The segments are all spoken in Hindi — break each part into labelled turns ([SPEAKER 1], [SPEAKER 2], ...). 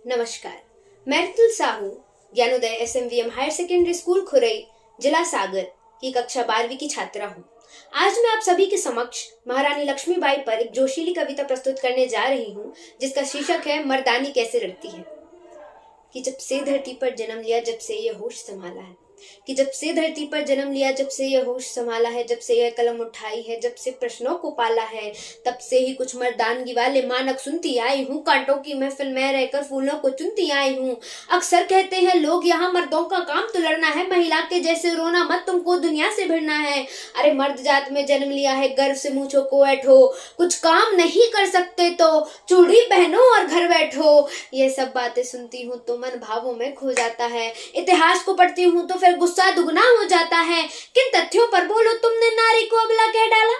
[SPEAKER 1] नमस्कार, मैं Ritul Sahu Gyanoday SMVM higher secondary school Khurai, जिला सागर की कक्षा 12वीं की छात्रा हूँ। आज मैं आप सभी के समक्ष महारानी लक्ष्मीबाई पर एक जोशीली कविता प्रस्तुत करने जा रही हूँ, जिसका शीर्षक है मर्दानी कैसे लड़ती है। कि जब से धरती पर जन्म लिया, जब से ये होश संभाला है। कि जब से धरती पर जन्म लिया, जब से ये होश संभाला है, जब से यह कलम उठाई है, जब से प्रश्नों को पाला है, तब से ही कुछ मर्दानगी वाले मानक सुनती आई हूँ। कांटों की महफिल में रहकर फूलों को चुनती आई हूँ। अक्सर कहते हैं लोग यहाँ मर्दों का काम तो लड़ना है, महिला के जैसे रोना मत, तुमको दुनिया से भिड़ना है। अरे मर्द जात में जन्म लिया है, गर्व से मूंछों को ऐठो, कुछ काम नहीं कर सकते तो चूड़ी पहनो और घर बैठो। ये सब बातें सुनती हूँ तो मन भावों में खो जाता है। इतिहास को पढ़ती हूँ तो फिर गुस्सा दुगना हो जाता है। किन तथ्यों पर बोलो तुमने नारी को अबला कह डाला।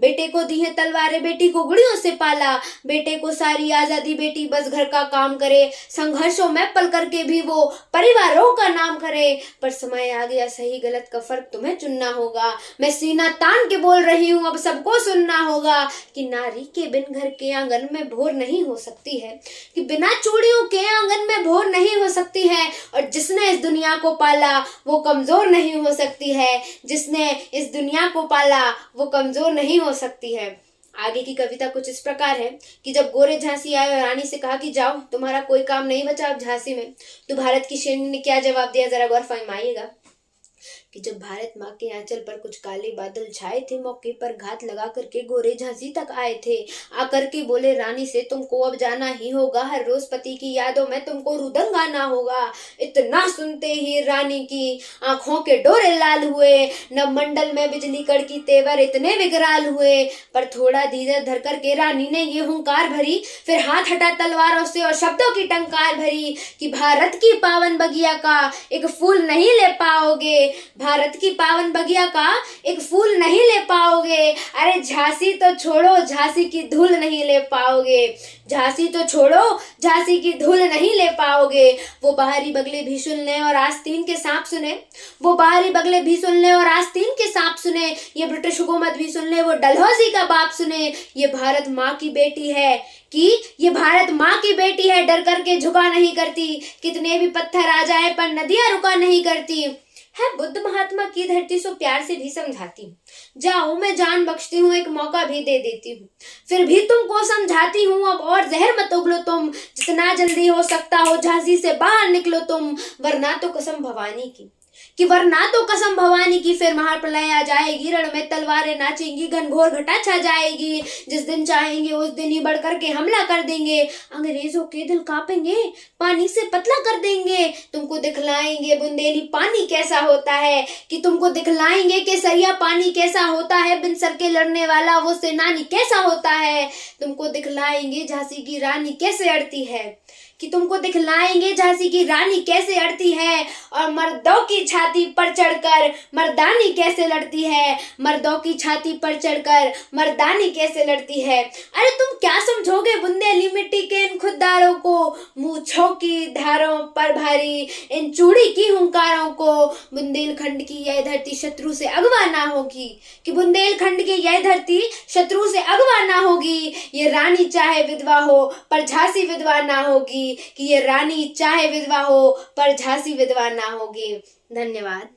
[SPEAKER 1] बेटे को दी है तलवारें, बेटी को गुड़ियों से पाला। बेटे को सारी आजादी, बेटी बस घर का काम करे। संघर्षों में पल करके भी वो परिवारों का नाम करे। पर समय आ गया, सही गलत का फर्क तुम्हें चुनना होगा। मैं सीना तान के बोल रही हूँ, अब सबको सुनना होगा कि नारी के बिन घर के आंगन में भोर नहीं हो सकती है, कि बिना चूड़ियों के आंगन में भोर नहीं हो सकती है। और जिसने इस दुनिया को पाला वो कमजोर नहीं हो सकती है। जिसने इस दुनिया को पाला वो कमजोर नहीं हो सकती है। आगे की कविता कुछ इस प्रकार है कि जब गोरे झांसी आए और रानी से कहा कि जाओ, तुम्हारा कोई काम नहीं बचा अब झांसी में, तो भारत की शेरनी ने क्या जवाब दिया, जरा गौर फरमाइएगा। कि जब भारत माँ के आंचल पर कुछ काले बादल छाए थे, मौके पर घात लगा करके गोरे झांसी तक आए थे। आकर के बोले रानी से तुमको अब जाना ही होगा, हर रोज पति की यादों में तुमको रुदन गाना होगा। इतना सुनते ही रानी की आंखों के डोरे लाल हुए, नव मंडल में बिजली कड़की तेवर इतने विकराल हुए। पर थोड़ा धीरज धर करके रानी ने ये हुंकार भरी, फिर हाथ हटा तलवारों से और शब्दों की टंकार भरी कि भारत की पावन बगिया का एक फूल नहीं ले पाओगे, भारत की पावन बगिया का एक फूल नहीं ले पाओगे। अरे झांसी तो छोड़ो, झांसी की धूल नहीं ले पाओगे। झांसी तो छोड़ो, झांसी की धूल नहीं ले पाओगे। वो बाहरी बगले भी सुन ले और आस्तीन के सांप सुने, वो बाहरी बगले भी सुन ले और आस्तीन के सांप सुने। ये ब्रिटिश हुकूमत भी सुन ले, वो डलहौजी का बाप सुने। ये भारत माँ की बेटी है, कि ये भारत माँ की बेटी है, डर करके झुका नहीं करती। कितने भी पत्थर आ जाए पर नदियां रुका नहीं करती। है बुद्ध महात्मा की धरती सो प्यार से भी समझाती हूँ, जाओ मैं जान बख्शती हूँ, एक मौका भी दे देती हूँ। फिर भी तुमको समझाती हूँ, अब और जहर मत उगलो तुम, जितना जल्दी हो सकता हो झांसी से बाहर निकलो तुम। वरना तो कसम भवानी की, कि वरना तो कसम भवानी की फिर महाप्रलय आ जाएगी, रण में तलवारें नाचेंगी, घनघोर घटा छा जाएगी। जिस दिन चाहेंगे उस दिन ही बढ़ करके हमला कर देंगे, अंग्रेजों के दिल कांपेंगे, पानी से पतला कर देंगे। तुमको दिखलाएंगे बुंदेली पानी कैसा होता है, कि तुमको दिखलाएंगे केसरिया पानी कैसा होता है, बिन सर के लड़ने वाला वो सेनानी कैसा होता है। तुमको दिखलाएंगे झांसी की रानी कैसे अड़ती है, कि तुमको दिखलाएंगे झांसी की रानी कैसे अड़ती है। और मर्दों की छाती पर चढ़कर मर्दानी कैसे लड़ती है, मर्दों की छाती पर चढ़कर मर्दानी कैसे लड़ती है। अरे तुम क्या समझोगे बुंदेली मिट्टी के इन खुदारों को, मूंछों की धारों पर भारी इन चूड़ी की हुंकारों को। बुंदेलखंड की यह धरती शत्रु से अगवा ना होगी, कि बुंदेलखंड की यह धरती शत्रु से अगवा ना होगी। ये रानी चाहे विधवा हो पर झांसी विधवा ना होगी, कि ये रानी चाहे विधवा हो पर झांसी विधवा ना होगी। धन्यवाद।